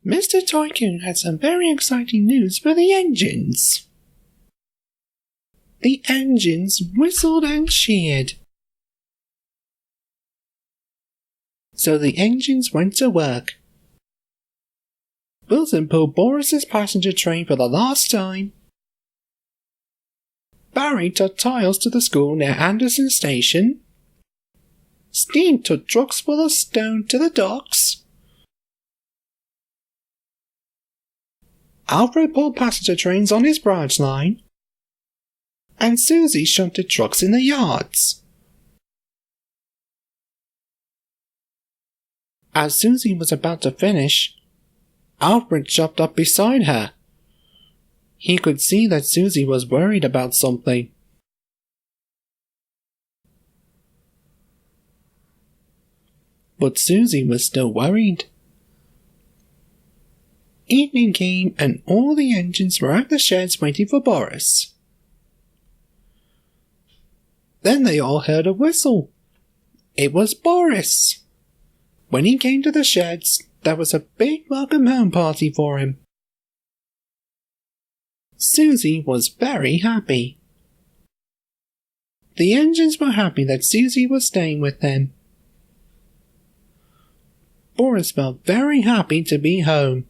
Mr. Tycoon had some very exciting news for the engines. The engines whistled and cheered. So the engines went to work. Wilson pulled Boris's passenger train for the last time. Barry took tiles to the school near Anderson Station. Steve took trucks full of stone to the docks. Alfred pulled passenger trains on his branch line. And Susie shunted trucks in the yards. As Susie was about to finish, Alfred jumped up beside her. He could see that Susie was worried about something. But Susie was still worried. Evening came and all the engines were at the sheds waiting for Boris. Then they all heard a whistle. It was Boris. When he came to the sheds, there was a big welcome home party for him. Susie was very happy. The engines were happy that Susie was staying with them. Boris felt very happy to be home.